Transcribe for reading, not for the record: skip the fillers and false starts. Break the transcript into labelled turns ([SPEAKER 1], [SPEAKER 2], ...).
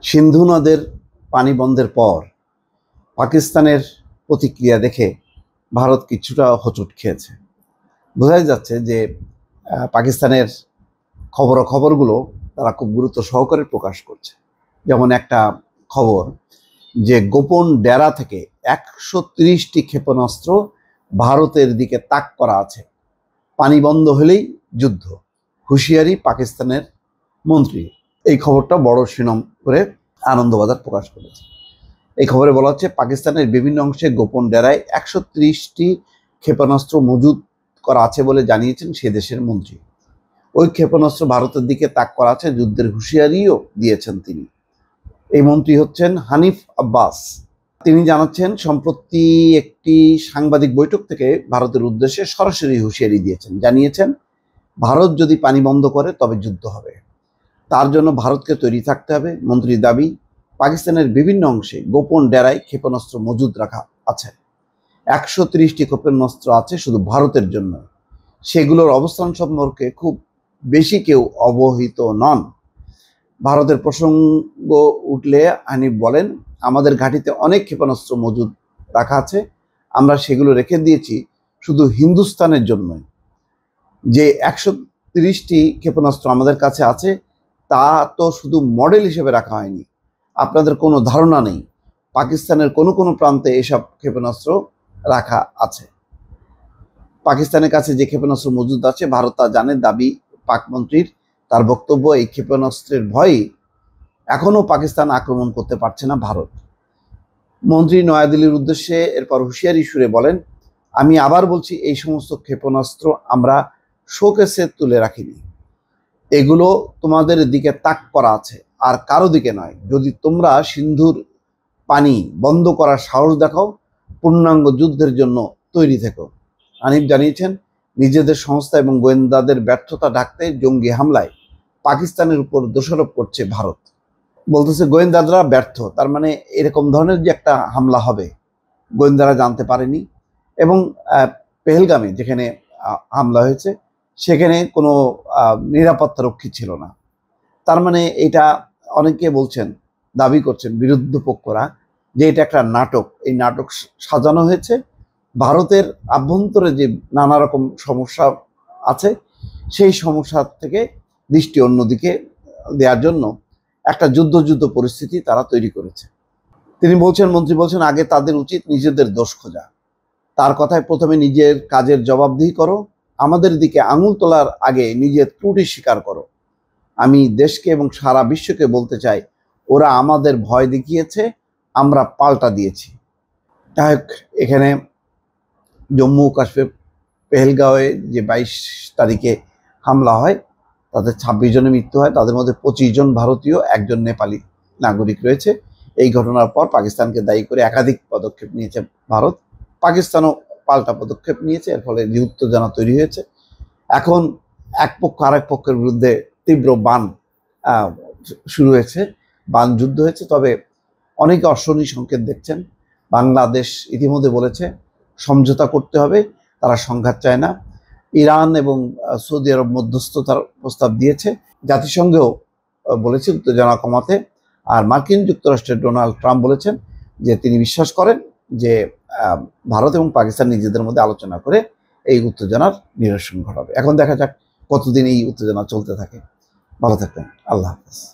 [SPEAKER 1] সিন্ধু নদের পানি বন্ধের পর পাকিস্তানের প্রতিক্রিয়া দেখে ভারত কিছুটা হোঁচট খেয়েছে। বোঝাই যাচ্ছে যে পাকিস্তানের খবরগুলো তারা খুব গুরুত্ব সহকারে প্রকাশ করছে। যেমন একটা খবর যে গোপন ডেরা থেকে 130টি ক্ষেপণাস্ত্র ভারতের দিকে তাক করা আছে, পানি বন্ধ হলেই যুদ্ধ, হুঁশিয়ারি পাকিস্তানের মন্ত্রী। এই খবরটা বড় শিরোনাম করে আনন্দবাজার প্রকাশ করেছে। এই খবরে বলা হচ্ছে পাকিস্তানের বিভিন্ন অংশে গোপন ডেরায় 130টি ক্ষেপণাস্ত্র মজুদ করা আছে বলে জানিয়েছেন সে দেশের মন্ত্রী। ওই ক্ষেপণাস্ত্র ভারতের দিকে তাক করা আছে, যুদ্ধের হুঁশিয়ারিও দিয়েছেন তিনি। এই মন্ত্রী হচ্ছেন হানিফ আব্বাস। তিনি জানাচ্ছেন সম্প্রতি একটি সাংবাদিক বৈঠক থেকে ভারতের উদ্দেশ্যে সরাসরি হুঁশিয়ারি দিয়েছেন, জানিয়েছেন ভারত যদি পানি বন্ধ করে তবে যুদ্ধ হবে, তার জন্য ভারতকে তৈরি থাকতে হবে। মন্ত্রীর দাবি, পাকিস্তানের বিভিন্ন অংশে গোপন ডেরায় ক্ষেপণাস্ত্র মজুদ রাখা আছে। 130টি ক্ষেপণাস্ত্র আছে শুধু ভারতের জন্য। সেগুলোর অবস্থান সম্পর্কে খুব বেশি কেউ অবহিত নন। ভারতের প্রসঙ্গ উঠলে হানিফ বলেন, আমাদের ঘাঁটিতে অনেক ক্ষেপণাস্ত্র মজুদ রাখা আছে, আমরা সেগুলো রেখে দিয়েছি শুধু হিন্দুস্তানের জন্যই। যে 130টি ক্ষেপণাস্ত্র আমাদের কাছে আছে তা তো শুধু মডেল হিসেবে রাখা হয়নি। আপনাদের কোনো ধারণা নেই পাকিস্তানের কোনো কোনো প্রান্তে এসব ক্ষেপণাস্ত্র রাখা আছে। পাকিস্তানের কাছে যে ক্ষেপণাস্ত্র মজুদ আছে ভারত তা জানে, দাবি পাক মন্ত্রীর। তার বক্তব্য, এই ক্ষেপণাস্ত্রের ভয়ে এখনও পাকিস্তান আক্রমণ করতে পারছে না ভারত। মন্ত্রী নয়াদিল্লির উদ্দেশ্যে এরপর হুঁশিয়ারি সুরে বলেন, আমি আবার বলছি, এই সমস্ত ক্ষেপণাস্ত্র আমরা শোকেসে তুলে রাখিনি, এগুলো তোমাদের দিকে তাক করা আছে, আর কারো দিকে নয়। যদি তোমরা সিন্ধুর পানি বন্ধ করার সাহস দেখাও, পূর্ণাঙ্গ যুদ্ধের জন্য তৈরি থেকো। হানিফ জানিয়েছেন, নিজেদের সংস্থা এবং গোয়েন্দাদের ব্যর্থতা ঢাকতে জঙ্গি হামলায় পাকিস্তানের উপর দোষারোপ করছে ভারত। বলতেছে গোয়েন্দারা ব্যর্থ, তার মানে এরকম ধরনের যে একটা হামলা হবে গোয়েন্দারা জানতে পারেনি। এবং পেহেলগামে যেখানে হামলা হয়েছে সেখানে কোনো নিরাপত্তা রক্ষী ছিল না। তার মানে এটা অনেকে বলছেন, দাবি করছেন বিরুদ্ধ পক্ষরা, যে এটা একটা নাটক। এই নাটক সাজানো হয়েছে ভারতের আভ্যন্তরে যে নানা রকম সমস্যা আছে সেই সমস্যা থেকে দৃষ্টি অন্যদিকে দেওয়ার জন্য একটা যুদ্ধ পরিস্থিতি তারা তৈরি করেছে। তিনি বলছেন, মন্ত্রী বলছেন, আগে তাদের উচিত নিজেদের দোষ খোঁজা। তার কথায়, প্রথমে নিজের কাজের জবাবদিহি করো, আমাদের দিকে আঙুল তোলার আগে নিজের ত্রুটি স্বীকার করো। আমি দেশকে এবং সারা বিশ্বকে বলতে চাই, ওরা আমাদের ভয় দেখিয়েছে, আমরা পাল্টা দিয়েছি। যাই হোক, এখানে জম্মু ও কাশ্মীর পেহেলগাঁওয়ে যে 22 তারিখে হামলা হয় তাতে 26 জনের মৃত্যু হয়, তাদের মধ্যে 25 জন ভারতীয়, একজন নেপালি নাগরিক রয়েছে। এই ঘটনার পর পাকিস্তানকে দায়ী করে একাধিক পদক্ষেপ নিয়েছে ভারত। পাকিস্তানও পাল্টা পদক্ষেপ নিয়েছে, এর ফলে যে উত্তেজনা তৈরি হয়েছে। এখন এক পক্ষ আরেক পক্ষের বিরুদ্ধে তীব্র বান শুরু হয়েছে, বান যুদ্ধ হয়েছে। তবে অনেকে অশনি সংকেত দেখছেন। বাংলাদেশ ইতিমধ্যে বলেছে সমঝোতা করতে হবে, তারা সংঘাত চায় না। ইরান এবং সৌদি আরব মধ্যস্থতার প্রস্তাব দিয়েছে, জাতিসংঘেও বলেছে উত্তেজনা কমাতে। আর মার্কিন যুক্তরাষ্ট্রের ডোনাল্ড ট্রাম্প বলেছেন যে তিনি বিশ্বাস করেন যে ভারত এবং পাকিস্তান নিজেদের মধ্যে আলোচনা করে এই উত্তেজনার নিরসন ঘটাবে। এখন দেখা যাক কতদিন এই উত্তেজনা চলতে থাকে। ভালো থাকবেন, আল্লাহ হাফেজ।